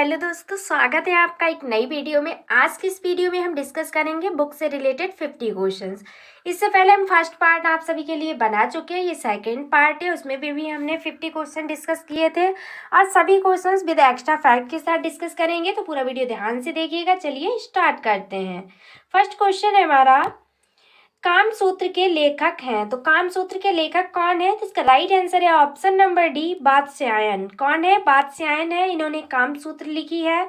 Hello दोस्तों, स्वागत है आपका एक नई वीडियो में। आज की इस वीडियो में हम डिस्कस करेंगे बुक से रिलेटेड 50 क्वेश्चंस। इससे पहले हम फर्स्ट पार्ट आप सभी के लिए बना चुके हैं, ये सेकंड पार्ट है। उसमें भी हमने 50 क्वेश्चन डिस्कस किए थे और सभी क्वेश्चंस विद एक्स्ट्रा फैक्ट के साथ डिस्कस करेंगे, तो पूरा वीडियो ध्यान से देखिएगा। चलिए स्टार्ट करते हैं। फर्स्ट क्वेश्चन है हमारा, कामसूत्र के लेखक हैं। तो कामसूत्र के लेखक कौन है? तो इसका राइट आंसर है ऑप्शन नंबर डी, वात्स्यायन। कौन है? वात्स्यायन है, इन्होंने कामसूत्र लिखी है।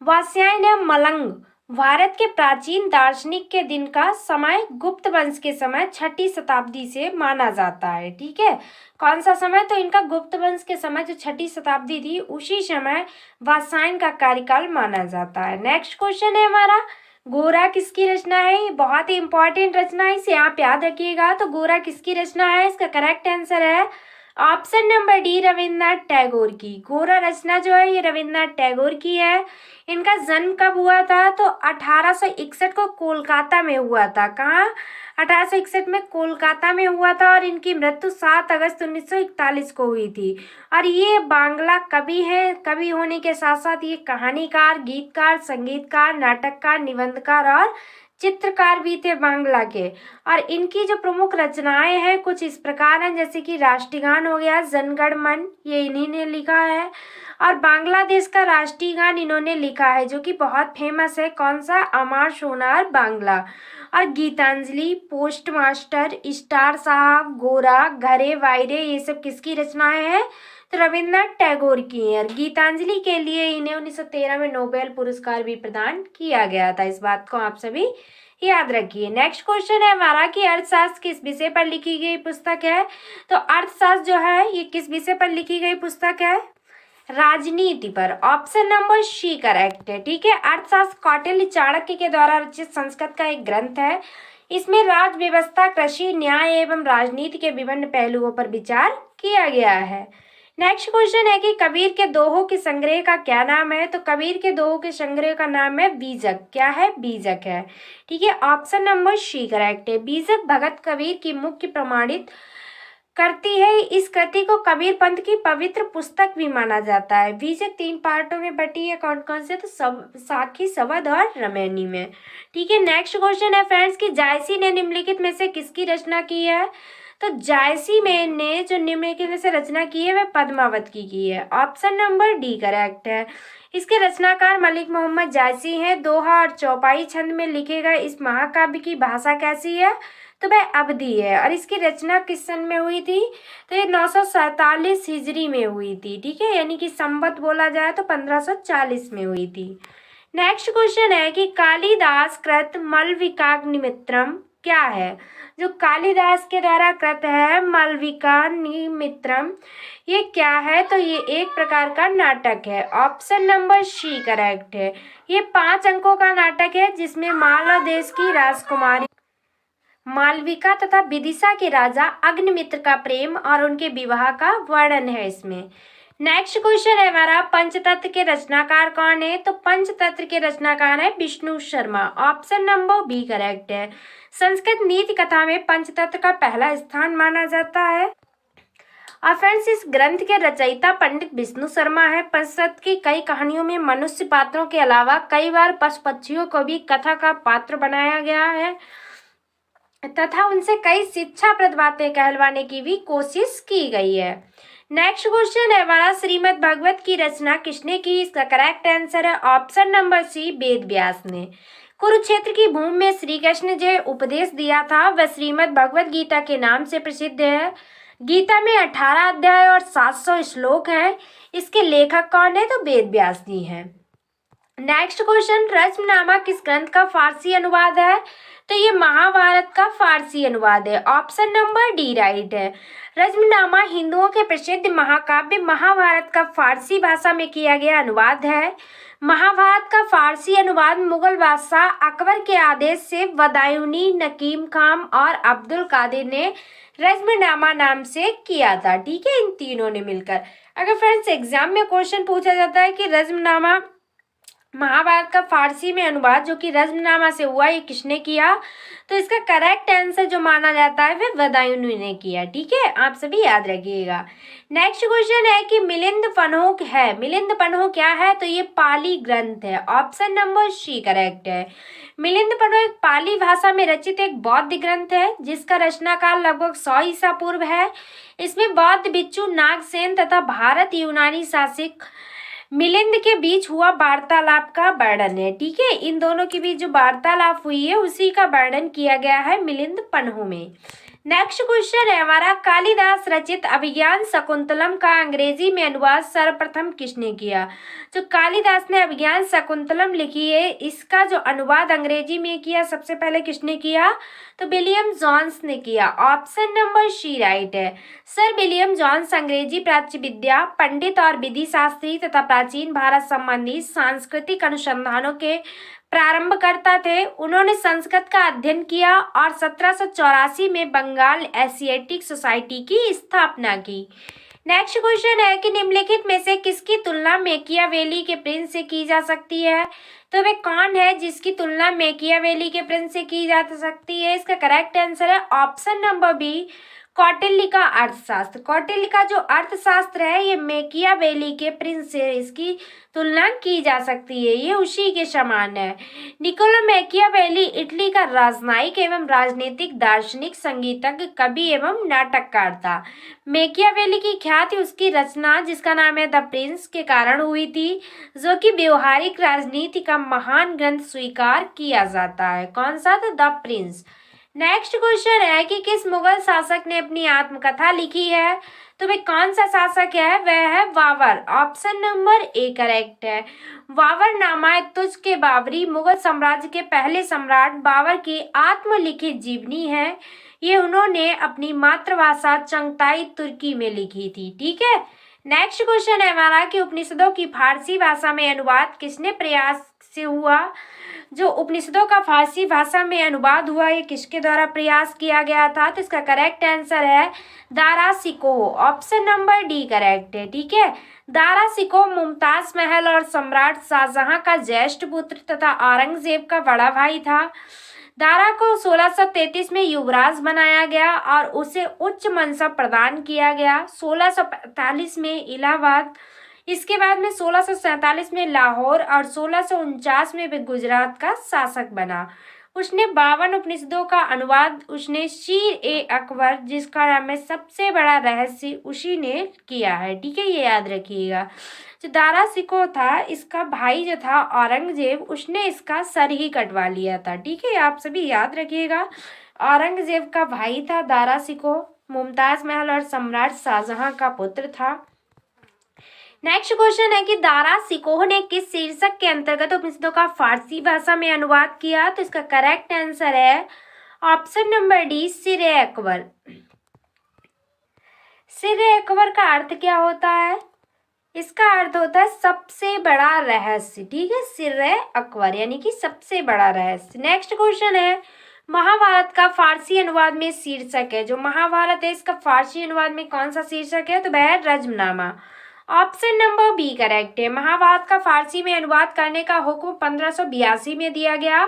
वात्स्यायन है मलंग। भारत के प्राचीन दार्शनिक के दिन का समय गुप्त वंश के समय 6ठी शताब्दी से माना जाता है। ठीक है, कौन सा समय? तो इनका गुप्त वंश के समय जो 6ठी शताब्दी थी उसी समय वात्स्यायन का कार्यकाल माना जाता है। नेक्स्ट क्वेश्चन है हमारा, गोरा किसकी रचना है? ये बहुत ही इंपॉर्टेंट रचना है, इसे आप याद रखिएगा। तो गोरा किसकी रचना है? इसका करेक्ट आंसर है option number D, Rabindranath Tagore की। गोरा रचना जो है ये रविन्द्रनाथ टैगोर की है। इनका जन्म कब हुआ था? तो 1861 को कोलकाता में हुआ था। कहाँ? 1861 में कोलकाता में हुआ था और इनकी मृत्यु 7 अगस्त 1941 को हुई थी। और ये बांग्ला कवि है। कवि होने के साथ साथ ये कहानीकार, गीतकार, संगीतकार, नाटककार, निबंधकार और चित्रकार भी थे बांग्ला के। और इनकी जो प्रमुख रचनाएं हैं कुछ इस प्रकार हैं, जैसे कि राष्ट्रीय गान हो गया, जनगण मन, ये इन्हीं ने लिखा है। और बांग्लादेश का राष्ट्रीय गान इन्होंने लिखा है जो कि बहुत फेमस है। कौन सा? अमर सोनार बांग्ला। और गीतांजलि, पोस्ट मास्टर, स्टार साहब, गोरा, घरे वायरे, ये सब किसकी रचनाएं हैं? तो रविन्द्रनाथ टैगोर की है। गीतांजलि के लिए इन्हें 1913 में नोबेल पुरस्कार भी प्रदान किया गया था। इस बात को आप सभी याद रखिए। नेक्स्ट क्वेश्चन है हमारा कि अर्थशास्त्र किस विषय पर लिखी गई पुस्तक है? तो अर्थशास्त्र जो है ये किस विषय पर लिखी गई पुस्तक है? राजनीति पर। ऑप्शन नंबर सी करेक्ट है। ठीक है, अर्थशास्त्र कौटिल्य चाणक्य के द्वारा रचित संस्कृत का एक ग्रंथ है। इसमें राज्य व्यवस्था, कृषि, न्याय एवं राजनीति के विभिन्न पहलुओं पर विचार किया गया है। नेक्स्ट क्वेश्चन है कि कबीर के दोहों के संग्रह का क्या नाम है? तो कबीर के दोहों के संग्रह का नाम है बीजक। क्या है? बीजक है। ठीक है, ऑप्शन नंबर सी करेक्ट है। बीजक भगत कबीर की मुख्य प्रमाणित करती है। इस कृति को कबीर पंथ की पवित्र पुस्तक भी माना जाता है। बीजक 3 पार्टों में बटी है। कौन कौन से? तो साखी, सवद और रामायणी में। ठीक है, नेक्स्ट क्वेश्चन है फ्रेंड्स कि जायसी ने निम्नलिखित में से किसकी रचना की है? तो जायसी में ने जो निम्नलिखित में से रचना की है वह पद्मावत की है। ऑप्शन नंबर डी करेक्ट है। इसके रचनाकार मलिक मोहम्मद जायसी हैं। दोहा और चौपाई छंद में लिखे गए इस महाकाव्य की भाषा कैसी है? तो वह अवधी है। और इसकी रचना किस सन में हुई थी? तो ये 947 हिजरी में हुई थी। ठीक है, यानी कि संवत बोला जाए तो 1540 में हुई थी। नेक्स्ट क्वेश्चन है कि कालिदास कृत मलविकाग्निमित्रम क्या है? जो कालिदास के द्वारा कृत है मलविकाग्निमित्रम, ये क्या है? तो ये एक प्रकार का नाटक है। ऑप्शन नंबर सी करेक्ट है। ये 5 अंकों का नाटक है जिसमें मालव देश की राजकुमारी मालविका तथा विदिशा के राजा अग्निमित्र का प्रेम और उनके विवाह का वर्णन है इसमें। नेक्स्ट क्वेश्चन है हमारा, पंचतंत्र के रचनाकार कौन है? तो पंचतंत्र के रचनाकार है Vishnu Sharma. Option number B correct है। संस्कृत नीति कथा में पंचतंत्र का पहला स्थान माना जाता है। और फ्रेंड्स, इस ग्रंथ के रचयिता पंडित विष्णु शर्मा है। पंचतंत्र की कई कहानियों में मनुष्य पात्रों के अलावा कई बार पशु पक्षियों को भी कथा का पात्र बनाया गया है तथा उनसे कई शिक्षाप्रद बातें कहलवाने की भी कोशिश की गई है। नेक्स्ट क्वेश्चन है हमारा, श्रीमद् भागवत की रचना किसने की? इसका करेक्ट आंसर है ऑप्शन नंबर सी, वेद व्यास ने। कुरुक्षेत्र की भूमि में श्री कृष्ण ने जो उपदेश दिया था वह श्रीमद् भगवत गीता के नाम से प्रसिद्ध है। गीता में 18 अध्याय और 700 श्लोक हैं। इसके लेखक कौन है? तो वेद व्यास जी हैं। नेक्स्ट क्वेश्चन, रश्मिनामा किस ग्रंथ का फारसी अनुवाद है? तो ये महाभारत का फारसी अनुवाद है। ऑप्शन नंबर डी राइट है। रश्मिनामा हिंदुओं के प्रसिद्ध महाकाव्य महाभारत का फारसी भाषा में किया गया अनुवाद है। महाभारत का फारसी अनुवाद मुगल बादशाह अकबर के आदेश से बदायूनी, नकीम खान और अब्दुल कादिर ने रश्मिनामा नाम से किया था। ठीक है, इन तीनों ने मिलकर। अगर फ्रेंड्स एग्जाम में क्वेश्चन पूछा जाता है कि रश्मिनामा महाभारत का फारसी में अनुवाद जो कि रज्मनामा से हुआ, ये किसने किया? तो इसका करेक्ट आंसर जो माना जाता है वह बदायूं ने किया। ठीक है, आप सभी याद रखिएगा। नेक्स्ट क्वेश्चन है कि मिलिंद फन्हों है, मिलिंद फन्हों क्या है? तो ये पाली ग्रंथ है। ऑप्शन नंबर सी करेक्ट है। मिलिंद फन्हों एक पाली भाषा में रचित एक बौद्ध ग्रंथ है जिसका रचना काल लगभग 100 ईसा पूर्व है। इसमें बौद्ध भिक्षु नागसेन तथा भारत यूनानी शासक मिलिंद के बीच हुआ वार्तालाप का वर्णन है। ठीक है, इन दोनों के बीच जो वार्तालाप हुई है उसी का वर्णन किया गया है मिलिंद फन्हों में। नेक्स्ट क्वेश्चन है हमारा, कालिदास रचित अभिज्ञान शकुंतलम का अंग्रेजी में अनुवाद सर्वप्रथम किसने किया? जो कालिदास ने अभिज्ञान शकुंतलम लिखी है, इसका जो अनुवाद अंग्रेजी में किया सबसे पहले किसने किया? तो विलियम जॉन्स ने किया। ऑप्शन नंबर सी राइट है। सर विलियम जॉन्स अंग्रेजी प्राच्य विद्या पंडित और विधि शास्त्री तथा प्राचीन भारत संबंधी सांस्कृतिक अनुसंधानों के प्रारंभकर्ता थे। उन्होंने संस्कृत का अध्ययन किया और 1784 में बंगाल एशियाटिक सोसाइटी की स्थापना की। नेक्स्ट क्वेश्चन है कि निम्नलिखित में से किसकी तुलना मेकियावेली के प्रिंस से की जा सकती है? तो वे कौन है जिसकी तुलना मेकियावेली के प्रिंस से की जा सकती है? इसका करेक्ट आंसर है ऑप्शन नंबर बी, कौटिल्य का अर्थशास्त्र। कौटिल्य का जो अर्थशास्त्र है ये मेकियावेली के प्रिंस से इसकी तुलना की जा सकती है, ये उसी के समान है। निकोलो मेकियावेली इटली का राजनयिक एवं राजनीतिक दार्शनिक, संगीतज्ञ, कवि एवं नाटककार था। मेकियावेली की ख्याति उसकी रचना जिसका नाम है द प्रिंस के कारण हुई थी, जो कि व्यवहारिक राजनीति का महान ग्रंथ स्वीकार किया जाता है। कौन सा? तो द प्रिंस। नेक्स्ट क्वेश्चन है कि किस मुगल शासक ने अपनी आत्मकथा लिखी है? तो वे कौन सा शासक है? वह है Babur. Option number A correct है। बाबर नामा तुझ के बाबरी मुगल साम्राज्य के पहले सम्राट बाबर की आत्मलिखित जीवनी है। ये उन्होंने अपनी मातृभाषा चंगताई तुर्की में लिखी थी। ठीक है, नेक्स्ट क्वेश्चन है हमारा कि उपनिषदों की फारसी भाषा में अनुवाद किसने प्रयास से हुआ? जो उपनिषदों का फारसी भाषा में अनुवाद हुआ ये किसके द्वारा प्रयास किया गया था? तो इसका करेक्ट आंसर है Dara Shikoh. Option number D correct है। ठीक है, दारा शिकोह मुमताज महल और सम्राट शाहजहां का ज्येष्ठ पुत्र तथा औरंगजेब का बड़ा भाई था। दारा को 1633 में युवराज बनाया गया और उसे उच्च मनसब प्रदान किया गया। 1645 में इलाहाबाद, इसके बाद में 1647 में लाहौर और 1649 में वे गुजरात का शासक बना। उसने 52 उपनिषदों का अनुवाद उसने शीर ए अकबर, जिसका नाम है सबसे बड़ा रहस्य, उसी ने किया है। ठीक है, ये याद रखिएगा। जो दारा शिकोह था इसका भाई जो था औरंगजेब, उसने इसका सर ही कटवा लिया था। ठीक है, आप सभी याद रखिएगा। औरंगजेब का भाई था दारा शिकोह, मुमताज महल और सम्राट शाहजहां का पुत्र था। नेक्स्ट क्वेश्चन है कि दारा शिकोह ने किस शीर्षक के अंतर्गत उपनिषदों का फारसी भाषा में अनुवाद किया? तो इसका करेक्ट आंसर है ऑप्शन नंबर डी, सिर अकबर। सिर अकबर का अर्थ क्या होता है? इसका अर्थ होता है सबसे बड़ा रहस्य। ठीक है, सिर अकबर यानी कि सबसे बड़ा रहस्य। नेक्स्ट क्वेश्चन है महाभारत का फारसी अनुवाद में शीर्षक है, जो महाभारत है इसका फारसी अनुवाद में कौन सा शीर्षक है? तो वह है Razmnama. Option number B correct है। महाभारत का फारसी में अनुवाद करने का हुक्म 1582 में दिया गया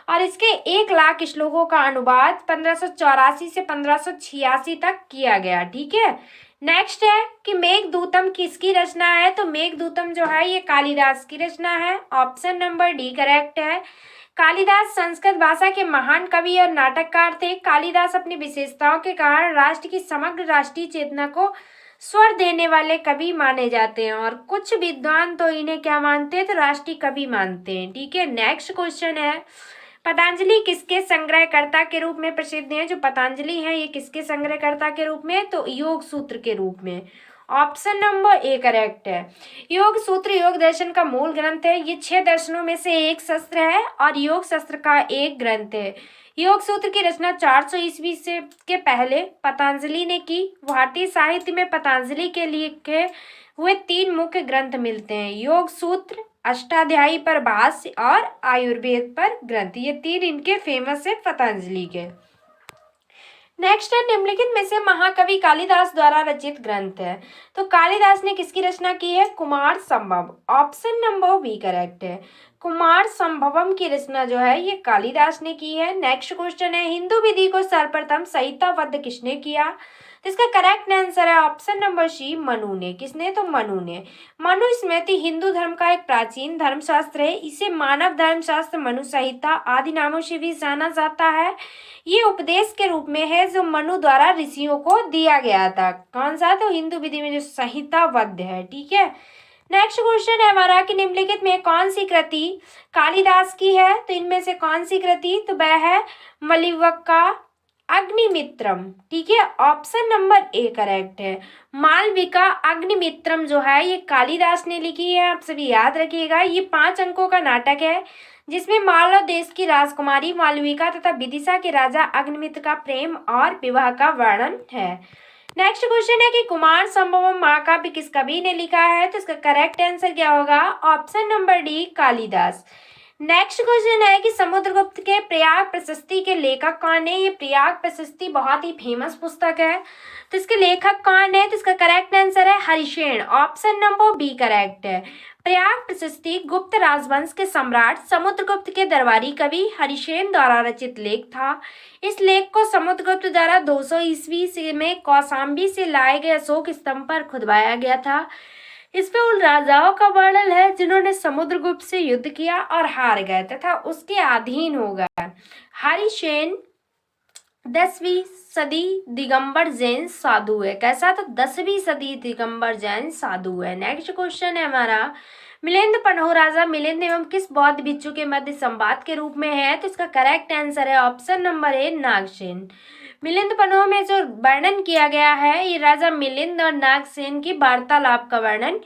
और इसके 1 लाख श्लोकों का अनुवाद 1584 से 1586 तक किया गया। ठीक है, नेक्स्ट है कि मेघदूतम किसकी रचना है? तो मेघदूतम जो है ये कालिदास की रचना है। ऑप्शन नंबर डी करेक्ट है। कालिदास संस्कृत भाषा के महान कवि और नाटककार थे। कालिदास अपनी विशेषताओं के कारण राष्ट्र की समग्र राष्ट्रीय चेतना को स्वर देने वाले कवि माने जाते हैं और कुछ विद्वान तो इन्हें क्या मानते हैं? तो राष्ट्रीय कवि मानते हैं। ठीक है, नेक्स्ट क्वेश्चन है पतंजलि किसके संग्रहकर्ता के रूप में प्रसिद्ध हैं? जो पतंजलि है ये किसके संग्रहकर्ता के रूप में? तो योग सूत्र के रूप में। ऑप्शन नंबर ए करेक्ट है। योग सूत्र योग दर्शन का मूल ग्रंथ है। ये 6 दर्शनों में से एक शस्त्र है और योग शस्त्र का एक ग्रंथ है। योग सूत्र की रचना 400 ईस्वी से के पहले पतंजलि ने की। भारतीय साहित्य में पतंजलि के लिखे हुए 3 मुख्य ग्रंथ मिलते हैं, योग सूत्र, अष्टाध्यायी पर भाष्य और आयुर्वेद पर ग्रंथ। ये 3 इनके फेमस है पतंजलि के। नेक्स्ट है निम्नलिखित में से महाकवि कालिदास द्वारा रचित ग्रंथ है। तो कालिदास ने किसकी रचना की है? कुमार संभव। ऑप्शन नंबर बी करेक्ट है। कुमार संभवम की रचना जो है ये कालिदास ने की है। नेक्स्ट क्वेश्चन है हिंदू विधि को सर्वप्रथम संहिताबद्ध किसने किया? तो इसका करेक्ट आंसर है ऑप्शन नंबर सी मनु ने। किसने? तो मनु ने। मनु स्मृति हिंदू धर्म का एक प्राचीन धर्मशास्त्र है। इसे मानव धर्मशास्त्र, मनु संहिता आदि नामों से भी जाना जाता है। ये उपदेश के रूप में है जो मनु द्वारा ऋषियों को दिया गया था। कौन सा? तो हिंदू विधि में जो संहिताबद्ध है। ठीक है। नेक्स्ट क्वेश्चन है हमारा कि निम्नलिखित में कौन सी कृति कालिदास की है? तो इनमें से कौन सी कृति? तो वह है मलिवक्का अग्निमित्रम। ठीक है। ऑप्शन नंबर ए करेक्ट है। मालविका अग्निमित्रम जो है ये कालिदास ने लिखी है। आप सभी याद रखिएगा। ये 5 अंकों का नाटक है जिसमें मालव देश की राजकुमारी मालविका तथा विदिशा के राजा अग्निमित्र का प्रेम और विवाह का वर्णन है। नेक्स्ट क्वेश्चन है कि कुमार संभवम महाकाव्य किस कवि ने लिखा है? तो इसका करेक्ट आंसर क्या होगा? Option number D Kalidas. Next question है कि समुद्रगुप्त के प्रयाग प्रशस्ति के लेखक कौन है? ये प्रयाग प्रशस्ति बहुत ही फेमस पुस्तक है। तो इसके लेखक कौन है? तो इसका करेक्ट आंसर है Harishena. Option number B correct है। प्रयाग प्रशस्ति गुप्त राजवंश के सम्राट समुद्रगुप्त के दरबारी कवि हरिशेन द्वारा रचित लेख था। इस लेख को समुद्रगुप्त द्वारा 200 ईस्वी में कौशाम्बी से लाए गए अशोक स्तंभ पर खुदवाया गया था। इसमें उन राजाओं का वर्णन है जिन्होंने समुद्रगुप्त से युद्ध किया और हार गए तथा उसके अधीन हो गए। हरिशेन 10वीं सदी दिगंबर जैन साधु है। कैसा? तो 10वीं सदी दिगंबर जैन साधु है। नेक्स्ट क्वेश्चन है हमारा मिलिंद पन्हो राजा मिलिंद एवं किस बौद्ध भिक्षु के मध्य संवाद के रूप में है? तो इसका करेक्ट आंसर है option number A Nagasena. Milind Panho में जो वर्णन किया गया है ये राजा मिलिंद और नागसेन की वार्तालाप का वर्णन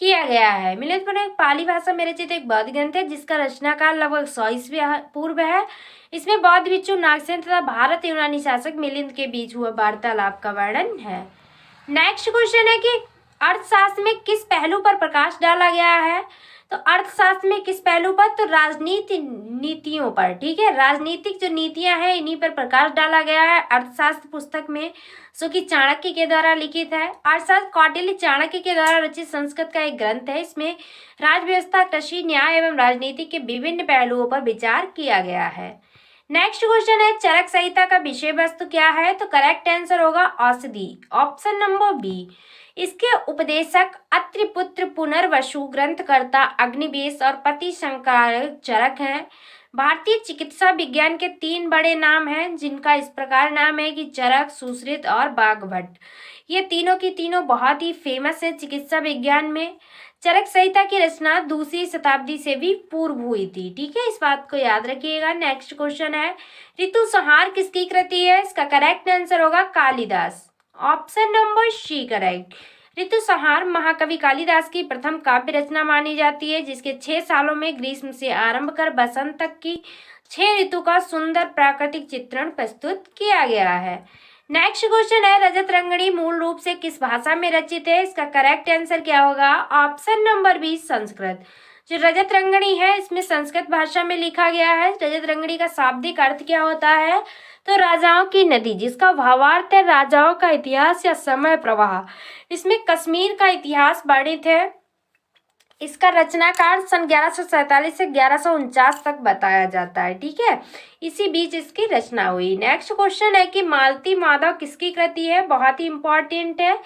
किया गया है। मिलिंद पन्हो एक पाली भाषा में रचित एक बौद्ध ग्रंथ है जिसका रचनाकाल लगभग 100 ईस्वी पूर्व है। इसमें बौद्ध भिक्षु नागसेन तथा भारत यूनानी शासक मिलिंद के बीच हुआ वार्तालाप का वर्णन है। नेक्स्ट क्वेश्चन है कि अर्थशास्त्र में किस पहलू पर प्रकाश डाला गया है? तो अर्थशास्त्र में किस पहलू पर? तो राजनीति नीतियों पर। ठीक है। राजनीतिक जो नीतियां हैं इन्हीं पर प्रकाश डाला गया है अर्थशास्त्र पुस्तक में, जो कि चाणक्य के द्वारा लिखित है। अर्थशास्त्र कौटिल्य चाणक्य के द्वारा रचित संस्कृत का एक ग्रंथ है। इसमें राज व्यवस्था, कृषि, न्याय एवं राजनीति के विभिन्न पहलुओं पर विचार किया गया है। नेक्स्ट क्वेश्चन है चरक संहिता का विषय वस्तु क्या है? तो करेक्ट आंसर होगा औषधि। Option number B. इसके उपदेशक अत्रिपुत्र पुनर्वसु, ग्रंथकर्ता अग्निवेश और पति संकारक चरक हैं। भारतीय चिकित्सा विज्ञान के 3 बड़े नाम हैं जिनका इस प्रकार नाम है कि चरक, सुश्रुत और बागभट्ट। ये तीनों की तीनों बहुत ही फेमस है चिकित्सा विज्ञान में। चरक संहिता की रचना 2वीं शताब्दी से भी पूर्व हुई थी। ठीक है। इस बात को याद रखिएगा। नेक्स्ट क्वेश्चन है ऋतु संहार किसकी कृति है? इसका करेक्ट आंसर होगा Kalidas. Option number C correct. Ritu Samhar महाकवि कालिदास की प्रथम काव्य रचना मानी जाती है जिसके 6 सालों में ग्रीष्म से आरंभ कर बसंत तक की 6 ऋतु का सुंदर प्राकृतिक चित्रण प्रस्तुत किया गया है। नेक्स्ट क्वेश्चन है रजत रंगनी मूल रूप से किस भाषा में रचित है? इसका करेक्ट आंसर क्या होगा? Option number B Sanskrit. जो रजत रंगनी है इसमें संस्कृत भाषा में लिखा गया है। रजत रंगनी का शाब्दिक अर्थ क्या होता है? तो राजाओं की नदी, जिसका भावार्थ है राजाओं का इतिहास या समय प्रवाह। इसमें कश्मीर का इतिहास वर्णित है। इसका रचनाकाल सन 1147 से 1149 तक बताया जाता है। ठीक है। इसी बीच इसकी रचना हुई। नेक्स्ट क्वेश्चन है कि मालती माधव किसकी कृति है? बहुत ही इंपॉर्टेंट है।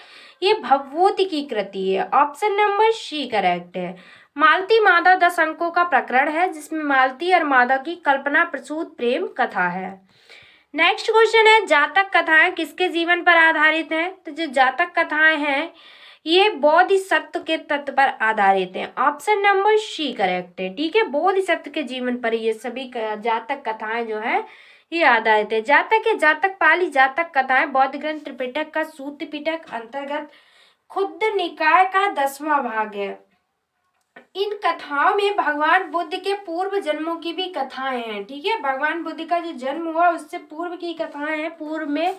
ये भवभूति की कृति है। ऑप्शन नंबर सी करेक्ट है। मालती माधव 10 अंकों का प्रकरण है जिसमें मालती और माधव की कल्पना प्रसूत प्रेम कथा है। नेक्स्ट क्वेश्चन है जातक कथाएं किसके जीवन पर आधारित हैं? तो जो जातक कथाएं हैं ये बोधिसत्व के तत्व पर आधारित हैं। ऑप्शन नंबर सी करेक्ट है। ठीक है। बोधिसत्व के जीवन पर ये सभी जातक कथाएं जो है ये आधारित है। जातक है जातक पाली जातक कथाएं बौद्ध ग्रंथ त्रिपिटक का सूत्र पिटक अंतर्गत खुद्द निकाय का 10वां भाग है। इन कथाओं में भगवान बुद्ध के पूर्व जन्मों की भी कथाएं हैं। ठीक है। भगवान बुद्ध का जो जन्म हुआ उससे पूर्व की कथाएं हैं। पूर्व में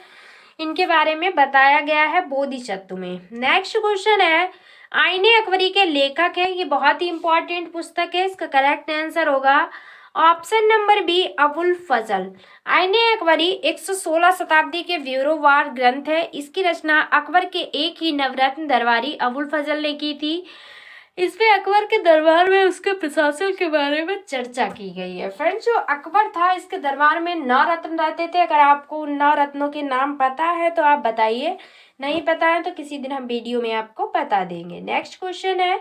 इनके बारे में बताया गया है बोधिसत्व में। नेक्स्ट क्वेश्चन है आईने अकबरी के लेखक है। ये बहुत ही इंपॉर्टेंट पुस्तक है। इसका करेक्ट आंसर होगा ऑप्शन नंबर बी अबुल फजल। आईने अकबरी 116 शताब्दी के ब्यूरोवार ग्रंथ है। इसकी रचना अकबर के एक ही नवरत्न दरबारी अबुल फजल ने की थी। इसमें अकबर के दरबार में उसके प्रशासन के बारे में चर्चा की गई है। फ्रेंड्स, जो अकबर था इसके दरबार में 9 रत्न रहते थे। अगर आपको उन 9 रत्नों के नाम पता है तो आप बताइए, नहीं पता है तो किसी दिन हम वीडियो में आपको बता देंगे। नेक्स्ट क्वेश्चन है,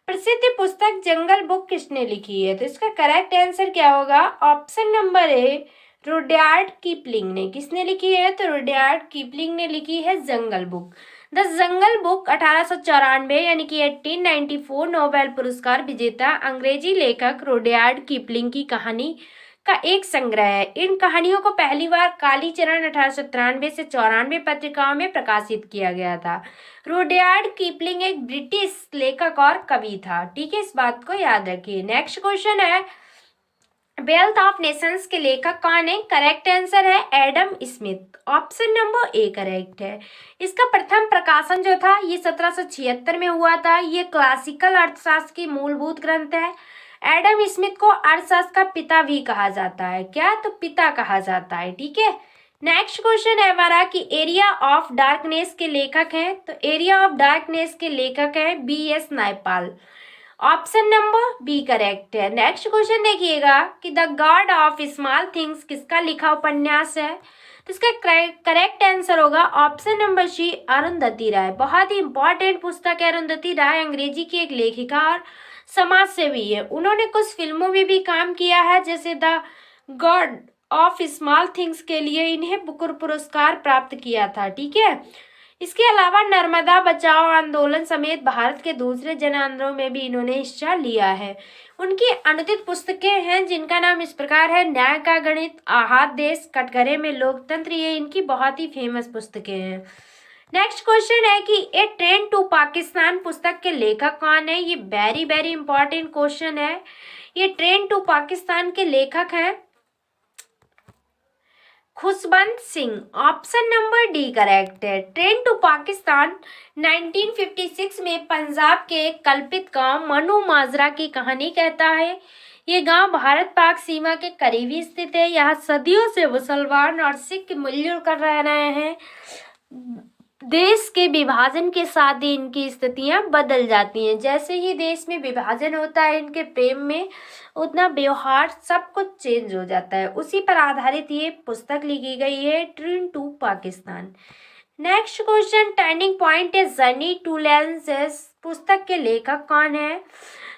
प्रसिद्ध पुस्तक जंगल बुक किसने लिखी है? तो इसका करेक्ट आंसर क्या होगा? ऑप्शन नंबर ए रुडयार्ड किपलिंग ने। किसने लिखी है? तो रुडयार्ड किपलिंग ने लिखी है जंगल बुक। द जंगल बुक 1894 यानी कि 1894 नोबेल पुरस्कार विजेता अंग्रेजी लेखक रुडयार्ड किपलिंग की कहानी का एक संग्रह है। इन कहानियों को पहली बार कालीचरण 1893 से 94 पत्रिकाओं में प्रकाशित किया गया था। रुडयार्ड किपलिंग एक ब्रिटिश लेखक और कवि था। ठीक है, इस बात को याद रखिए। नेक्स्ट क्वेश्चन है, वेल्थ ऑफ नेशंस के लेखक कौन है? करेक्ट आंसर है Adam Smith. Option number A correct है। इसका प्रथम प्रकाशन जो था ये 1776 में हुआ था। ये क्लासिकल अर्थशास्त्र की मूलभूत ग्रंथ है। एडम स्मिथ को अर्थशास्त्र का पिता भी कहा जाता है। क्या? तो पिता कहा जाता है। ठीक है। नेक्स्ट क्वेश्चन है हमारा कि एरिया ऑफ डार्कनेस के लेखक हैं। तो एरिया ऑफ डार्कनेस के लेखक हैं B S. Naipaul. Option number B correct है। नेक्स्ट क्वेश्चन देखिएगा कि the god of small things किसका लिखा उपन्यास है? तो इसका करेक्ट आंसर होगा option number C Arundhati Roy. बहुत ही इंपॉर्टेंट पुस्तक है अरुंधति राय। अंग्रेजी की एक लेखिका और समाज सेवी है। उन्होंने कुछ फिल्मों में भी काम किया है, जैसे the god of small things के लिए इन्हें बुकर पुरस्कार प्राप्त किया था। ठीक है। इसके अलावा नर्मदा बचाओ आंदोलन समेत भारत के दूसरे जन आंदोलनों में भी इन्होंने हिस्सा लिया है। उनकी अनुदित पुस्तकें हैं जिनका नाम इस प्रकार है, न्याय का गणित, आहात देश, कटघरे में लोकतंत्र। ये इनकी बहुत ही फेमस पुस्तकें हैं। नेक्स्ट क्वेश्चन है कि ए ट्रेन टू पाकिस्तान पुस्तक के लेखक कौन है? ये वेरी वेरी इंपॉर्टेंट क्वेश्चन है। ये ट्रेन टू पाकिस्तान के लेखक हैं Khushwant Singh. Option number D correct है। ट्रेन टू पाकिस्तान 1956 में पंजाब के एक कल्पित गांव मनु माजरा की कहानी कहता है। ये गांव भारत पाक सीमा के करीबी स्थित है। यहाँ सदियों से मुसलमान और सिख मिलजुल कर रह रहे हैं। देश के विभाजन के साथ ही इनकी स्थितियां बदल जाती हैं। जैसे ही देश में विभाजन होता है इनके प्रेम में उतना व्यवहार सब कुछ चेंज हो जाता है। उसी पर आधारित ये पुस्तक लिखी गई है, train to Pakistan. Next question, turning point a journey to challenges पुस्तक के लेखक कौन है?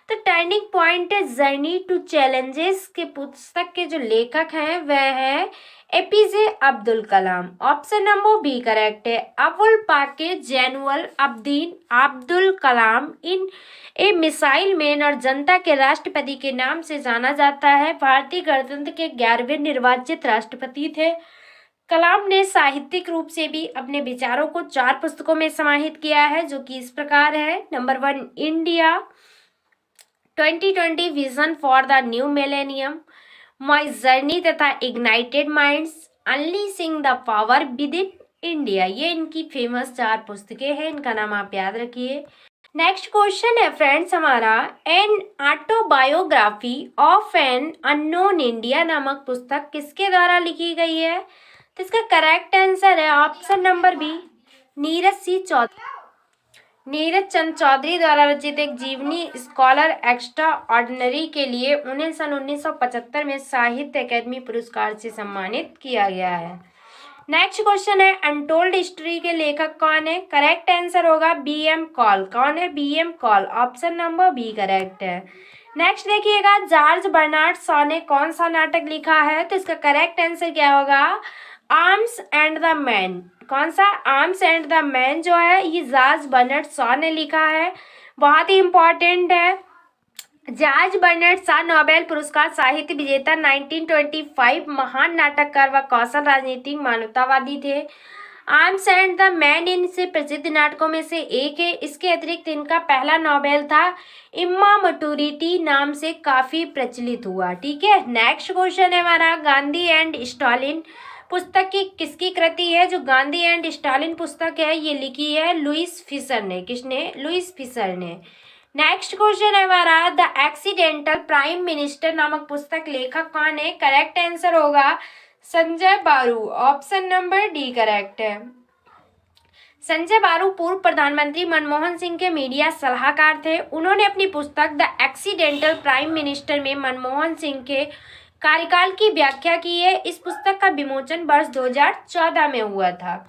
तो turning point a journey to challenges के पुस्तक के जो लेखक हैं वह है APJ Abdul Kalam. Option number B correct है। Abul Pakir Jainulabdeen Abdul Kalam in a missile man और जनता के राष्ट्रपति के नाम से जाना जाता है। भारतीय गणतंत्र के 11वें निर्वाचित राष्ट्रपति थे। कलाम ने साहित्यिक रूप से भी अपने विचारों को 4 पुस्तकों में समाहित किया है, जो कि इस प्रकार है। नंबर 1 India 2020 vision for the new millennium, my journey तथा ignited minds, unleashing the power within India. ये इनकी फेमस 4 पुस्तकें हैं। इनका नाम आप याद रखिए। नेक्स्ट क्वेश्चन है फ्रेंड्स हमारा, an autobiography of an unknown India नामक पुस्तक किसके द्वारा लिखी गई है? तो इसका करेक्ट आंसर है ऑप्शन नंबर बी नीरज चंद चौधरी द्वारा रचित एक जीवनी स्कॉलर एक्स्ट्रा ऑर्डिनरी के लिए उन्हें सन 1975 में साहित्य अकादमी पुरस्कार से सम्मानित किया गया है। नेक्स्ट क्वेश्चन है, अनटोल्ड हिस्ट्री के लेखक कौन है? करेक्ट आंसर होगा बी.एम. कॉल। कौन है? B M. Kaul. Option number B correct है। नेक्स्ट देखिएगा, जॉर्ज बर्नार्ड शॉ ने कौन सा नाटक लिखा है? तो इसका करेक्ट आंसर क्या होगा? Arms and the man. कौन सा? आर्म्स एंड द मैन जो है ये जॉर्ज बर्नार्ड शॉ ने लिखा है। बहुत ही इंपॉर्टेंट है। जॉर्ज बर्नार्ड शॉ नोबेल पुरस्कार साहित्य विजेता 1925 महान नाटककार व कौशल राजनीतिक मानवतावादी थे। आर्म्स एंड द मैन इनसे प्रसिद्ध नाटकों में से एक है। इसके अतिरिक्त इनका पहला नोबेल था इम्मा मटूरिटी नाम से काफ़ी प्रचलित हुआ। ठीक है। नेक्स्ट क्वेश्चन है हमारा, गांधी एंड स्टालिन पुस्तक की किसकी कृति है? जो गांधी एंड स्टालिन पुस्तक है ये लिखी है लुईस फिशर ने। किसने? लुईस फिशर ने। नेक्स्ट क्वेश्चन है हमारा, द एक्सीडेंटल प्राइम मिनिस्टर नामक पुस्तक लेखक कौन है? करेक्ट आंसर होगा संजय बारू, ऑप्शन नंबर डी करेक्ट है। संजय बारू पूर्व प्रधानमंत्री मनमोहन सिंह के मीडिया सलाहकार थे। उन्होंने अपनी पुस्तक द एक्सीडेंटल प्राइम मिनिस्टर में मनमोहन सिंह के कार्यकाल की व्याख्या की है। इस पुस्तक का विमोचन वर्ष 2014 में हुआ था।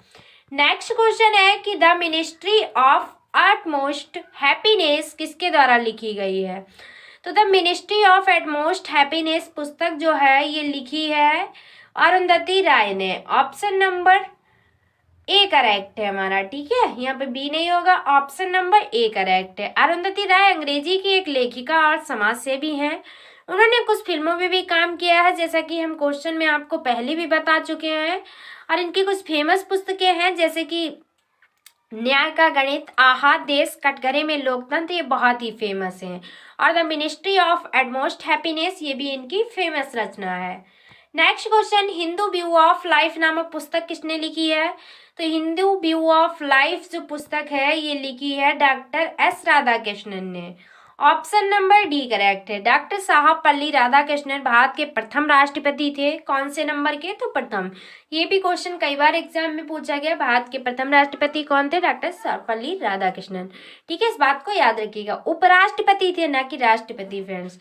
नेक्स्ट क्वेश्चन है कि the ministry of utmost happiness किसके द्वारा लिखी गई है? तो the ministry of utmost happiness पुस्तक जो है ये लिखी है अरुंधति राय ने, ऑप्शन नंबर ए करेक्ट है हमारा। ठीक है, यहाँ पे बी नहीं होगा, ऑप्शन नंबर ए करेक्ट है। अरुंधति राय अंग्रेजी की एक लेखिका और समाज सेवी हैं। उन्होंने कुछ फिल्मों में भी काम किया है, जैसा कि हम क्वेश्चन में आपको पहले भी बता चुके हैं। और इनकी कुछ फेमस पुस्तकें हैं जैसे कि न्याय का गणित, आहा, देश, कटघरे में लोकतंत्र, ये बहुत ही फेमस हैं। और the ministry of utmost happiness ये भी इनकी फेमस रचना है। Next question, Hindu view of life नामक पुस्तक किसने लिखी है? तो हिंदू व्यू ऑफ लाइफ जो पुस्तक है ये लिखी है डॉक्टर एस राधाकृष्णन ने, ऑप्शन नंबर डी करेक्ट है। डॉक्टर सर्वपल्ली राधाकृष्णन भारत के प्रथम राष्ट्रपति थे। कौन से नंबर के? तो प्रथम। ये भी क्वेश्चन कई बार एग्जाम में पूछा गया, भारत के प्रथम राष्ट्रपति कौन थे? डॉक्टर सर्वपल्ली राधाकृष्णन। ठीक है, इस बात को याद रखिएगा, उपराष्ट्रपति थे ना कि राष्ट्रपति फ्रेंड्स।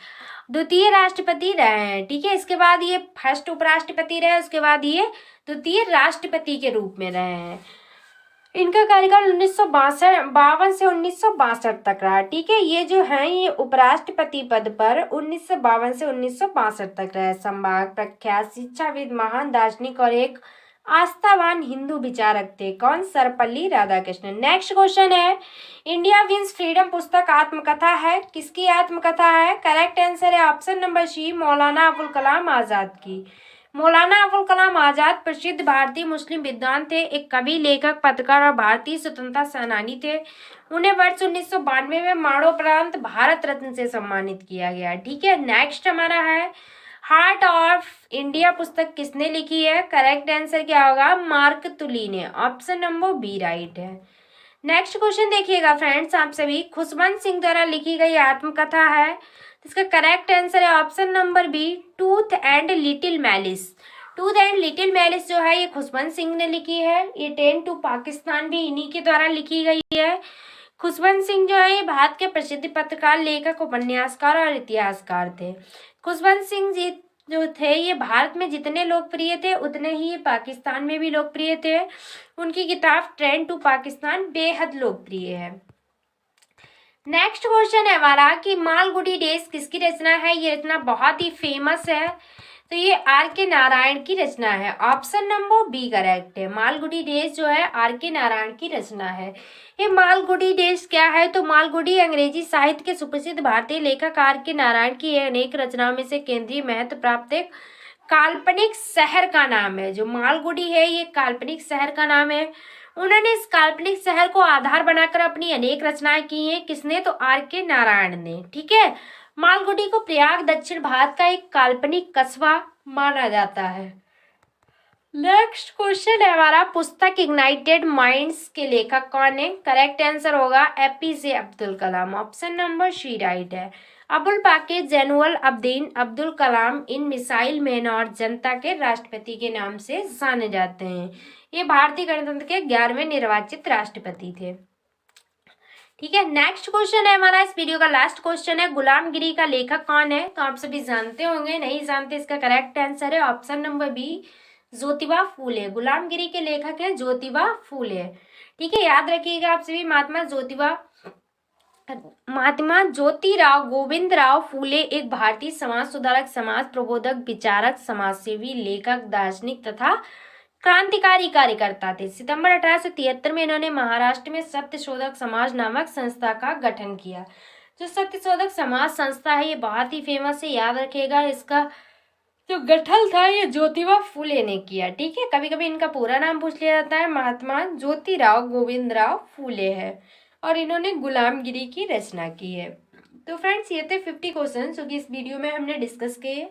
द्वितीय राष्ट्रपति रहे हैं। ठीक है, इसके बाद ये फर्स्ट उपराष्ट्रपति रहे, उसके बाद ये द्वितीय राष्ट्रपति के रूप में रहे हैं। इनका कार्यकाल 1952 से 1962 तक रहा। ठीक है, ये जो है ये उपराष्ट्रपति पद पर 1952 से 1962 तक रहे। संवाद, प्रख्यात शिक्षाविद, महान दार्शनिक और एक आस्थावान हिंदू विचारक थे। कौन? सर्वपल्ली राधाकृष्णन। नेक्स्ट क्वेश्चन है, इंडिया विंस फ्रीडम पुस्तक आत्मकथा है, किसकी आत्मकथा है? करेक्ट आंसर है ऑप्शन नंबर सी, मौलाना अबुल कलाम आजाद की। मौलाना अबुल कलाम आजाद प्रसिद्ध भारतीय मुस्लिम विद्वान थे, एक कवि, लेखक, पत्रकार और भारतीय स्वतंत्रता सेनानी थे। उन्हें वर्ष 1992 में मरणोपरांत भारत रत्न से सम्मानित किया गया। ठीक है, नेक्स्ट हमारा है, हार्ट ऑफ इंडिया पुस्तक किसने लिखी है? करेक्ट आंसर क्या होगा? मार्क तुली ने, ऑप्शन नंबर बी राइट है। नेक्स्ट क्वेश्चन देखिएगा फ्रेंड्स, आप सभी, खुशवंत सिंह द्वारा लिखी गई आत्मकथा है, इसका करेक्ट आंसर है ऑप्शन नंबर बी, टूथ एंड लिटिल मैलिस। टूथ एंड लिटिल मैलिस जो है ये खुशवंत सिंह ने लिखी है। ये 10 टू पाकिस्तान भी इन्हीं के द्वारा लिखी गई है। खुशवंत सिंह जो है ये भारत के प्रसिद्ध पत्रकार, लेखक, उपन्यासकार और इतिहासकार थे। खुशवंत सिंह जी जो थे ये भारत में जितने लोकप्रिय थे उतने ही ये पाकिस्तान में भी लोकप्रिय थे। उनकी किताब ट्रेन टू पाकिस्तान बेहद लोकप्रिय है। नेक्स्ट क्वेश्चन है हमारा कि मालगुडी डेज किसकी रचना है? ये रचना बहुत ही फेमस है, तो ये आर के नारायण की रचना है, ऑप्शन नंबर बी करेक्ट है। मालगुडी डेज जो है आर के नारायण की रचना है। ये मालगुडी डेज क्या है? तो मालगुडी अंग्रेजी साहित्य के सुप्रसिद्ध भारतीय लेखक आर के नारायण की अनेक रचनाओं में से केंद्रीय महत्व प्राप्त एक काल्पनिक शहर का नाम है। जो मालगुडी है ये काल्पनिक शहर का नाम है। उन्होंने इस काल्पनिक शहर को आधार बनाकर अपनी अनेक रचनाएं की हैं। किसने? तो आर के नारायण ने। ठीक है, मालगुडी को प्रयाग दक्षिण भारत का एक काल्पनिक कस्बा माना जाता है। नेक्स्ट क्वेश्चन है हमारा, पुस्तक इग्नाइटेड माइंड्स के लेखक कौन है? करेक्ट आंसर होगा APJ Abdul Kalam, option number सी राइट है। अबुल पाकिर जैनुअल अब्दीन अब्दुल कलाम इन मिसाइल मैन और जनता के राष्ट्रपति के नाम से जाने जाते हैं। ये भारतीय गणतंत्र के 11वें निर्वाचित राष्ट्रपति थे। ठीक है, नेक्स्ट क्वेश्चन है हमारा इस वीडियो का लास्ट क्वेश्चन है, गुलामगिरी का लेखक कौन है? तो आप सभी जानते होंगे, नहीं जानते इसका करेक्ट आंसर है option number B, Jyotiba Phule. गुलामगिरी के लेखक है ज्योतिबा फूले। ठीक है, याद रखिएगा आप सभी, महात्मा ज्योतिराव गोविंद राव फूले एक भारतीय समाज सुधारक, समाज प्रबोधक, विचारक, समाजसेवी, लेखक, दार्शनिक तथा क्रांतिकारी कार्यकर्ता थे। सितंबर 1873 में इन्होंने महाराष्ट्र में सत्यशोधक समाज नामक संस्था का गठन किया। जो सत्यशोधक समाज संस्था है ये बहुत ही फेमस है, याद रखिएगा। इसका जो गठन था ये ज्योतिबा फूले ने किया। ठीक है, कभी कभी इनका पूरा नाम पूछ लिया जाता है, महात्मा ज्योतिराव गोविंद राव फूले है और इन्होंने गुलामगिरी की रचना की है। तो फ्रेंड्स ये थे 50 क्वेश्चन जो कि इस वीडियो में हमने डिस्कस किए।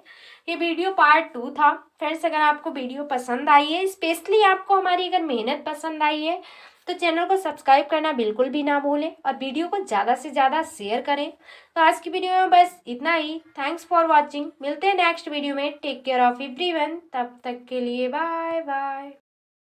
ये वीडियो पार्ट 2 था। फ्रेंड्स अगर आपको वीडियो पसंद आई है, स्पेशली आपको हमारी अगर मेहनत पसंद आई है, तो चैनल को सब्सक्राइब करना बिल्कुल भी ना भूलें और वीडियो को ज़्यादा से ज़्यादा शेयर करें। तो आज की वीडियो में बस इतना ही। Thanks for watching. मिलते हैं नेक्स्ट वीडियो में। Take care of everyone. तब तक के लिए बाय बाय।